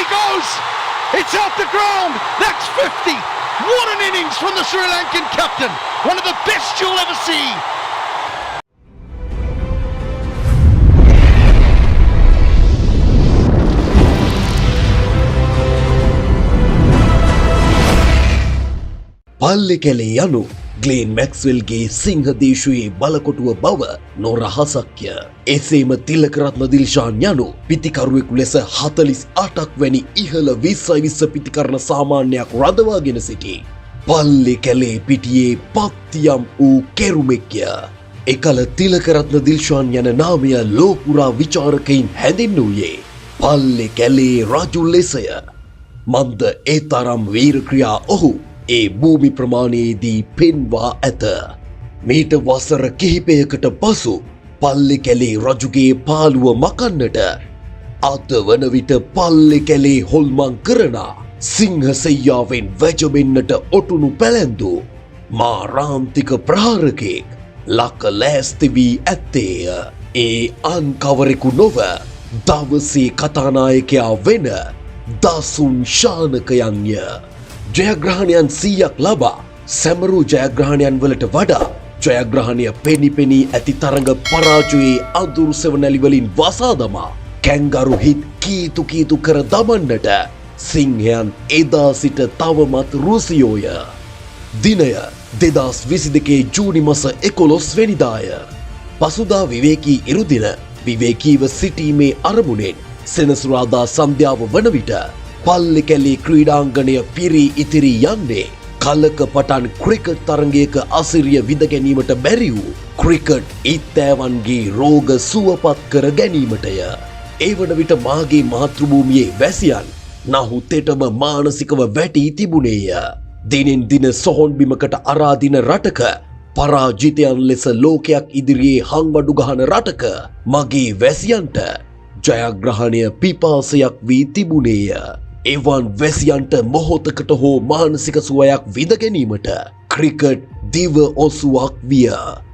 he goes! It's out the ground! That's 50! What an innings from the Sri Lankan captain! One of the best you'll ever see! පල්ලෙකැලේ යනු ග්ලේන් මැක්ස්වෙල්ගේ සිංහදේශයේ බලකොටුව බව නොරහසක්ය. එසේම තිලකරත්න දිල්ෂාන් යනු පිතිකරුවෙකු ලෙස 48ක් වැනි ඉහළ 20 පිතිකරණ සාමාන්‍යයක් රඳවාගෙන සිටි. පල්ලෙකැලේ පිටියේ පත්තියම් වූ කෙරුමෙක්ය. එකල තිලකරත්න දිල්ෂාන් යන නාමය ලෝපුරා විචාරකයින් හැඳින්වූයේ පල්ලෙකැලේ රජු ලෙසය. මන්ද ඒ තරම් වීරක්‍රියා ඔහු ඒ භූමි ප්‍රමාණයේදී පෙන්වා ඇත. මීට වසර කිහිපයකට පසු පල්ලෙකැලේ රජුගේ පාළුව මකන්නට අද වන විට පල්ලෙකැලේ හොල්මන් කරන සිංහ සෙයියාවෙන් වැජබෙන්නට ඔටුනු පැළැන්දු මාරාන්තික ප්‍රහාරකෙක් ලක ලෑස්ති වී ඇත්තේය. ඒ අන් කවරෙකු නොව දවසේ කතානායකයා වෙන දසුන් ශානකයන්ය. ජයග්‍රහණයන් 100ක් ලබා සැමරු ජයග්‍රහණයන් වලට වඩා ජයග්‍රහණය පෙනිපෙනී ඇති තරඟ පරාජයේ අඳුරු සෙවණැලි වලින් වසා දමා කැංගරු හිත් කීතු කර දමන්නට සිංහයන් එදා සිට තවමත් රුසියෝය. දිනය 2022 ජූනි මස 11 වෙනිදාය. පසුදා විවේකී ඉරුදින විවේකීව සිටීමේ අරමුණෙන් සෙනසුරාදා සන්ධ්‍යාව වන විට පල්ලෙකැලේ ක්‍රීඩාංගණය පිරී ඉතිරි යන්නේ කලක පටන් ක්‍රිකට් තරගයක අසිරිය විඳ ගැනීමට බැරි වූ ක්‍රිකට් ඉත්තෑවන්ගේ රෝග සුවපත් කර ගැනීමටය. ඒ වන විට මාගේ මාතෘභූමියේ වැසියන් නහුතෙටම මානසිකව වැටී තිබුණේය. දිනෙන් දින සොහොන් බිමකට අරාදින රටක පරාජිතයන් ලෙස ලෝකයක් ඉදිරියේ හංවඩු ගහන රටක මගේ වැසියන්ට ජයග්‍රහණය පිපාසයක් වී තිබුණේය. එවන් වැසියන්ට මොහොතකට හෝ මානසික සුවයක් විඳ ගැනීමට ක්‍රිකට් දිව ඔසුවක් විය.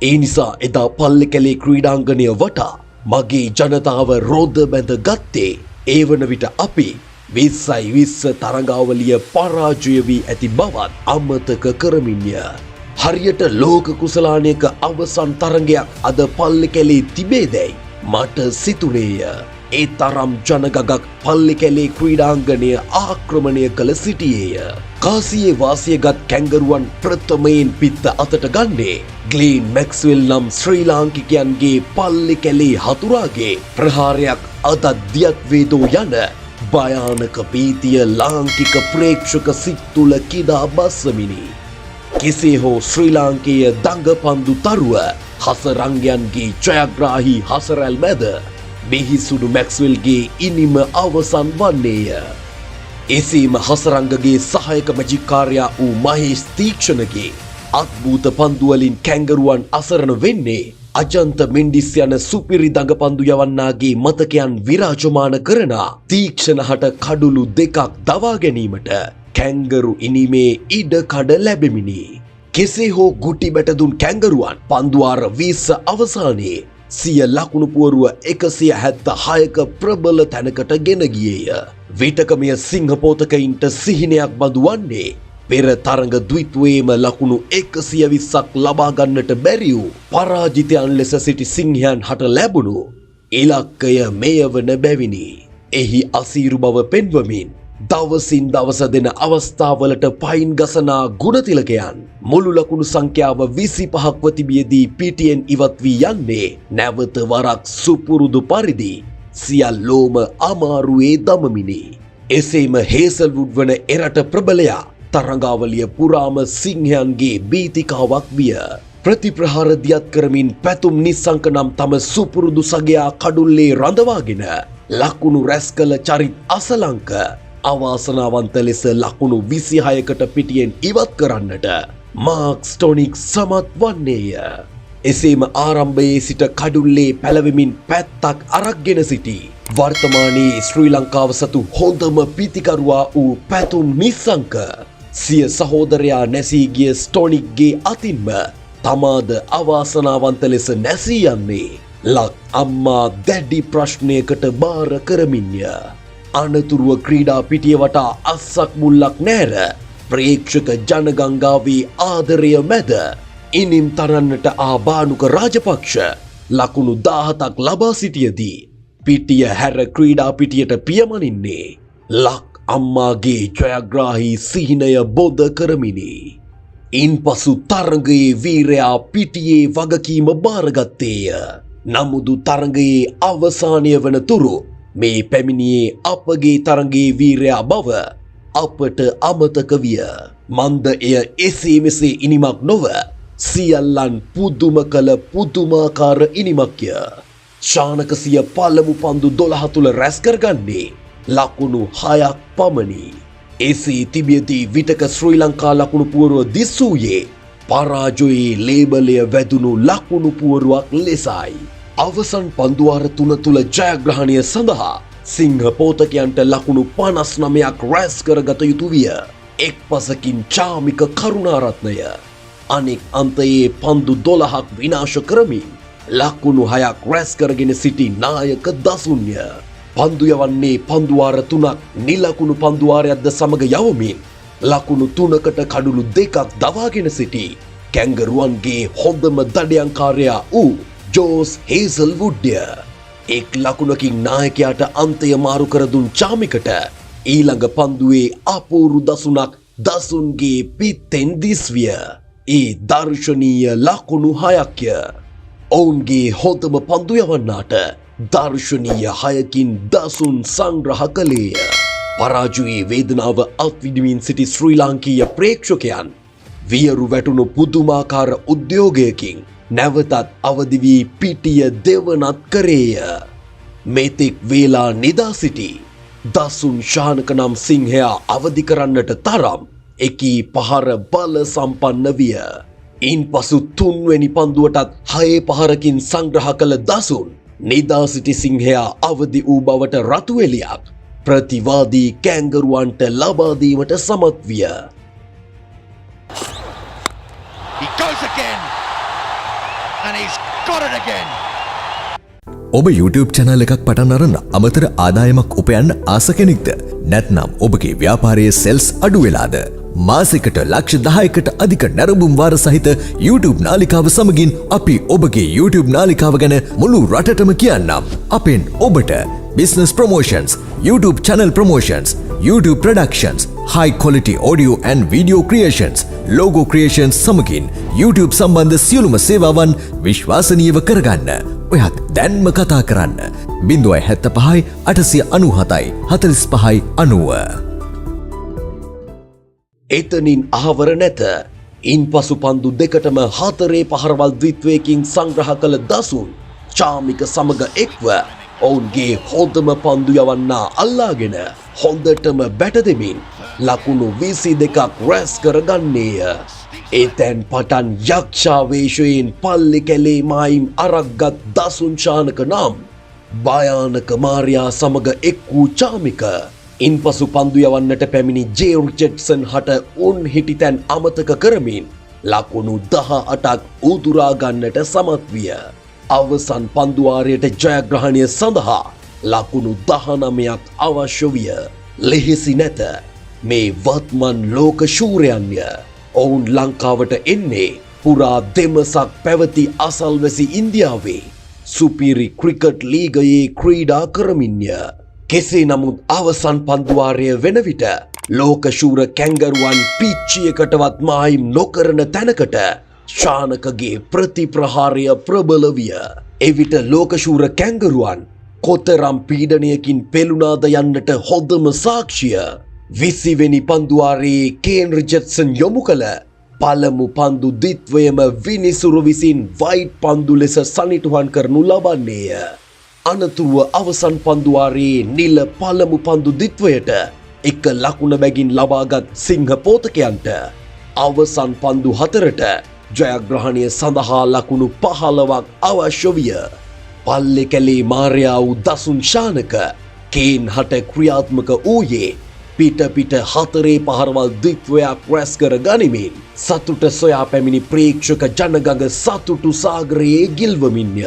ඒ නිසා එදා පල්ලෙකැලේ ක්‍රීඩාංගණය වටා මගේ ජනතාව රෝද බැඳ ගත්තේ ඒ වන විට අපි 20 තරඟාවලිය පරාජය වී ඇති බවත් අමතක කරමින්ය. හරියට ලෝක කුසලානයක අවසන් තරඟයක් අද පල්ලෙකැලේ තිබේදැයි මට සිතුනේය. ඒ තරම් ජනගගක් පල්ලෙකැලේ ක්‍රීඩාංගණය ආක්‍රමණය කළ සිටියේය. කාසියේ වාසියගත් කැංගරුවන් ප්‍රථමයෙන් පිත්ත අතට ගන්නේ ග්ලේන් මැක්ස්වෙල් නම් ශ්‍රී ලාංකිකයන්ගේ පල්ලෙකැලේ හතුරාගේ ප්‍රහාරයක් අදත් දියත් වේදෝ යන භයානක භීතිය ලාංකික ප්‍රේක්ෂක සිත් තුළ කිදා බස්සමිනි. කෙසේ හෝ ශ්‍රී ලාංකේය දඟපන්දු තරුව හසරංගයන්ගේ ජයග්‍රාහී හසරැල් මැද බිහිසුණු මැක්ස්වෙල්ගේ ඉනිම අවසන් වන්නේය. එසේම හසරංගගේ සහයක මැජික්කාරයා වූ මහේෂ් තීක්ෂණගේ අත්භූත පන්දුවලින් කැංගරුවන් අසරණ වෙන්නේ අජන්ත මෙන්ඩිස් යන සුපිරි දඟපන්දු යවන්නාගේ මතකයන් විරාජමාන කරන තීක්ෂණ හට කඩුළු දෙකක් දවා ගැනීමට කැංගරු ඉනිමේ ඉඩ කඩ ලැබෙමිනි. කෙසේ හෝ ගුටි බැටදුන් කැංගරුවන් පන්දුවාර 20 අවසානයේ සිය ලකුණු පුවරුව 176ක ප්‍රබල තැනකට ගෙන ගියේය. විටකමය සිංහපෝතකයින්ට සිහිනයක් බඳු වන්නේ පෙර තරඟ ද්විත්වයේම ලකුණු 120ක් ලබා ගන්නට බැරි වූ පරාජිතයන් ලෙස සිටි සිංහයන් හට ලැබුණු ඉලක්කය මෙය වන බැවිනි. එහි අසීරු බව පෙන්වමින් දවසින් දවස දෙන අවස්ථාවලට පයින් ගසනා ගුණතිලකයන් මුළු ලකුණු සංඛ්‍යාව 25ක්ව තිබියදී පිටියෙන් ඉවත් වී යන්නේ නැවත වරක් සුපුරුදු පරිදි සියල්ලෝම අමාරුවේ දමමිනි. එසේම හේසල්වුඩ් වන එරට ප්‍රබලයා තරඟාවලිය පුරාම සිංහයන්ගේ බීතිකාවක් විය. ප්‍රතිප්‍රහාර දියත් කරමින් පැතුම් නිස්සංක නම් තම සුපුරුදු සගයා කඩුල්ලේ රඳවාගෙන ලකුණු රැස් කළ චරිත් අසලංක අවාසනාවන්ත ලෙස ලකුණු 26කට පිටියෙන් ඉවත් කරන්නට මාර්ක් ස්ටොනික් සමත් වන්නේය. එසේම ආරම්භයේ සිට කඩුල්ලේ පැලවෙමින් පැත්තක් අරක්ගෙන සිටි වර්තමානයේ ශ්‍රී ලංකාව සතු හොඳම පිතිකරුවා වූ පැතුම් නිස්සංක සිය සහෝදරයා නැසී ගිය ස්ටොනික්ගේ අතින්ම තමාද අවාසනාවන්ත ලෙස නැසී යන්නේ ලක් අම්මා දැඩි ප්‍රශ්නයකට බාර කරමින්ය. අනතුරුව ක්‍රීඩා පිටිය වටා අස්සක් මුල්ලක් නෑර ප්‍රේක්ෂක ජනගංගාවේ ආදරය මැද ඉනිම් තරන්නට ආබානුක රාජපක්ෂ ලකුණු 17ක් ලබා සිටියදී පිටිය හැර ක්‍රීඩා පිටියට පියමනින්නේ ලක් අම්මාගේ ජයග්‍රාහී සිහිනය බොද කරමිනි. ඉන්පසු තරගයේ වීරයා පිටියේ වගකීම බාරගත්තේය. නමුදු තරගයේ අවසානය වන තුරු මේ පැමිණියේ අපගේ තරගයේ වීරයා බව අපට අමතක විය. මන්ද එය එසේ මෙසේ ඉනිමක් නොව සියල්ලන් පුදුම කළ පුදුමාකාර ඉනිමක්ය. ශානක සිය පළමු පන්දු 12 තුළ රැස් කරගන්නේ ලකුණු 6ක් පමණි. එසේ තිබියදී විටක ශ්‍රී ලංකා ලකුණු පුවරුව දිස්සූයේ පරාජයේ ලේබලය වැදුණු ලකුණු පුවරුවක් ලෙසයි. අවසන් පන්දුවාර 3 තුළ ජයග්‍රහණය සඳහා සිංහ පෝතකයන්ට ලකුණු 59ක් රැස් කරගත යුතු විය. එක් පසකින් චාමික කරුණාරත්නය අනෙක් අන්තයේ පන්දු 12ක් විනාශ කරමින් ලකුණු 6ක් රැස් කරගෙන සිටි නායක දසුන්ය. පන්දු යවන්නේ පන්දුවාර 3ක් නිලකුණු පන්දුවාරයක්ද සමග යවමින් ලකුණු 3කට කඩුළු 2ක් දවාගෙන සිටි කැංගරුවන්ගේ හොඳම දඩයන්කාරයා වූ ජෝස් හේසල්වුඩ්ය. එක් ලකුණකින් නායකයාට අන්තය මාරු කර දුන් චාමිකට ඊළඟ පන්දුවේ අපූරු දසුනක් දසුන්ගේ පිත්තෙන් දිස්විය. ඒ දර්ශනීය ලකුණු 6ක්ය. ඔවුන්ගේ හොඳම පන්දු යවන්නාට දර්ශනීය 6කින් දසුන් සංග්‍රහ කළේය. පරාජයේ වේදනාව අත්විඳිමින් සිටි ශ්‍රී ලාංකීය ප්‍රේක්ෂකයන් වියරු වැටුණු පුදුමාකාර උද්‍යෝගයකින් නැවතත් අවදි වී පිටිය දෙවනත් කරේය. මෙතෙක් වේලා නිදා සිටි දසුන් ශානක නම් සිංහයා අවදි කරන්නට තරම් එකී පහර බල සම්පන්න විය. ඉන්පසු 3 වෙනි පන්දුවටත් 6 පහරකින් සංග්‍රහ කළ දසුන් නිදා සිටි සිංහයා අවදි වූ බවට රතු එළියක් ප්‍රතිවාදී කැංගරුවන්ට ලබා දීමට සමත් විය. He goes again. And he's got it again. ඔබ YouTube channel එකක් පටන් අරන් අමතර ආදායමක් උපයන්න ආස කෙනෙක්ද? නැත්නම් ඔබගේ ව්‍යාපාරයේ සෙල්ස් අඩු වෙලාද? මාසිකට ලක්ෂ 10කට අධික නැරඹුම් වාර සහිත YouTube නාලිකාව සමගින් අපි ඔබගේ YouTube නාලිකාව ගැන මුළු රටටම කියන්නම්. අපෙන් ඔබට business promotions, YouTube channel promotions, YouTube productions, high quality audio and video creations, logo creations සමගින් YouTube සම්බන්ධ සියලුම සේවාවන් විශ්වාසනීයව කරගන්න. ඔයත් දැන්ම කතා කරන්න 075 897 45 90. එතනින් අහවර නැත. ඉන්පසු පන්දු දෙකටම 4 පහරවල් ද්විත්වයකින් සංග්‍රහ කළ දසුන් චාමික සමග එක්ව ඔවුන්ගේ හොඳම පන්දු යවන්නා අල්ලාගෙන හොඳටම බැට දෙමින් ලකුණු 22ක් රැස් කරගන්නේය. එතැන් පටන් යක්ෂාවේශයෙන් පල්ලි කැලේ මායිම් අරක්ගත් දසුන් ශානක නම් භයානක මාරයා සමග එක් වූ චාමික ඉන්පසු පන්දු යවන්නට පැමිණි ජේ රිචඩ්සන් හට උන් හිටිතැන් අමතක කරමින් ලකුණු 18ක් උදුරා ගන්නට සමත් විය. අවසන් පන්දුවාරයට ජයග්‍රහණය සඳහා ලකුණු 19ක් අවශ්‍ය විය. ලෙහෙසි නැත. මේ වත්මන් ලෝක ශූරයන්ය. ඔවුන් ලංකාවට එන්නේ පුරා දෙමසක් පැවති අසල්වැසි ඉන්දියාවේ සුපිරි ක්‍රිකට් ලීගයේ ක්‍රීඩා කරමින්ය. කෙසේ නමුත් අවසන් පන්දුවාරය වෙන විට ලෝකශූර කැංගරුවන් පිච්චියකටවත් මායිම් නොකරන තැනකට ශානකගේ ප්‍රතිප්‍රහාරය ප්‍රබල විය. එවිට ලෝකශූර කැංගරුවන් කොතරම් පීඩනයකින් පෙළුණාද යන්නට හොඳම සාක්ෂිය 20 වෙනි පන්දුවාරයේ කේන් රිචඩ්සන් යොමු කළ පළමු පන්දු දිත්වයම විනිසුරු විසින් වයිට් පන්දු ලෙස සනිටුහන් කරනු ලබන්නේය. අනතුරුව අවසන් පන්දුවාරයේ නිල පළමු පන්දු දිත්වයට එක ලකුණ බැගින් ලබාගත් සිංහ පෝතකයන්ට අවසන් පන්දු 4ට ජයග්‍රහණය සඳහා ලකුණු 15ක් අවශ්‍ය විය. පල්ලෙ කැලේ මාරයා වූ දසුන් ශානක කේන් හට ක්‍රියාත්මක වූයේ පිට 4 පහරවල් ද්විත්වයක් රැස් කර ගනිමින් සතුට සොයා පැමිණි ප්‍රේක්ෂක ජනගඟ සතුටු සාගරයේ ගිල්වමින්ය.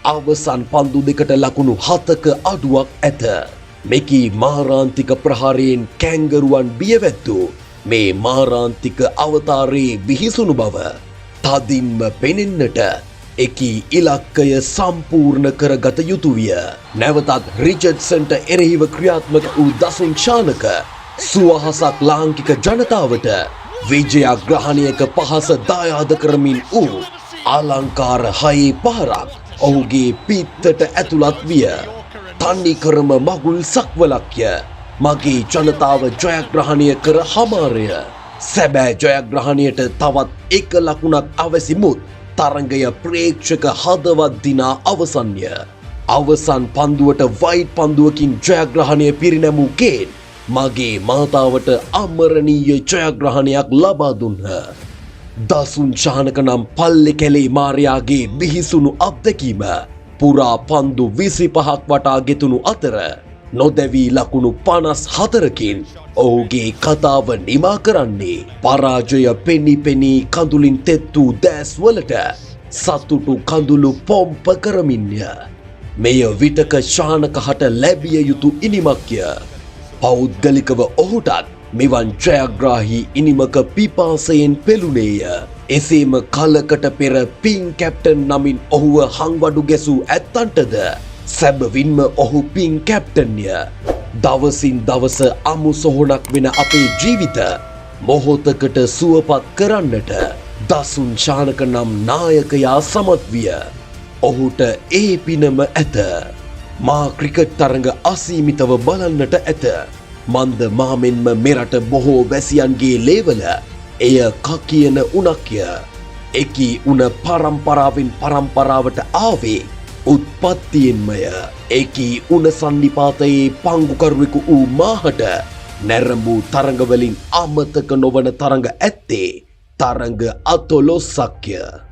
අවසන් පන්දු දෙකට ලකුණු 7ක අඩුවක් ඇත. මෙකී මාරාන්තික ප්‍රහාරයෙන් කැංගරුවන් බියවැත්තු මේ මාරාන්තික අවතාරයේ විහිසුණු බව තදින්ම පෙනෙන්නට එකී ඉලක්කය සම්පූර්ණ කරගත යුතු විය. නැවතත් රිචඩ්සන්ට එරෙහිව ක්‍රියාත්මක වූ දසුන් ශානක සුවහසක් ලාංකික ජනතාවට විජයග්‍රහණයක පහස දායාද කරමින් වූ අලංකාර හයේ පහරක් ඔහුගේ පිත්තට ඇතුළත් විය. තනිකරම මගුල් සක්වලක්ය. මගේ ජනතාව ජයග්‍රහණය කර හමාරය. සැබෑ ජයග්‍රහණයට තවත් එක ලකුණක් අවැසිමුත් තරගය ප්‍රේක්ෂක හදවත් දිනා අවසන්ය. අවසන් පන්දුවට වයිට් පන්දුවකින් ජයග්‍රහණය පිරිනැමූ කේන් මගේ මාතාවට අමරණීය ජයග්‍රහණයක් ලබා දුන්හ. දසුන් ශානක නම් පල්ලෙ කැලේ මාරයාගේ බිහිසුණු අත්දැකීම පුරා පන්දු 25ක් වටා ගෙතුණු අතර නොදැවී ලකුණු 54කින් ඔහුගේ කතාව නිමා කරන්නේ පරාජය පෙනී පෙනී කඳුලින් තෙත් වූ දෑස්වලට සතුටු කඳුළු පොම්ප කරමින්ය. මෙය විටක ශානකහට ලැබිය යුතු ඉනිමක්ය. පෞද්ගලිකව ඔහුටත් මෙවන් ජයග්‍රාහී ඉනිමක පිපාසයෙන් පෙළුණේය. එසේම කලකට පෙර පින් කැප්ටන් නමින් ඔහුව හංවඩු ගැසූ ඇත්තන්ටද සැබවින්ම ඔහු පින් කැප්ටන්ය. දවසින් දවස අමු සොහොනක් වෙන අපේ ජීවිත මොහොතකට සුවපත් කරන්නට දසුන් ශානක නම් නායකයා සමත් විය. ඔහුට ඒ පිනම ඇත. මා ක්‍රිකට් තරඟ අසීමිතව බලන්නට ඇත. මන්ද මාමෙන්ම මෙරට බොහෝ වැසියන්ගේ ලේවල එය කකියන උනක්ය. එකී උන පරම්පරාවෙන් පරම්පරාවට ආවේ උත්පත්තියෙන්මය. එකී උන සන්නිපාතයේ පංගුකරුවෙකු වූ මාහට නැරඹූ තරඟවලින් අමතක නොවන තරඟ ඇත්තේ තරඟ 14ක්ය.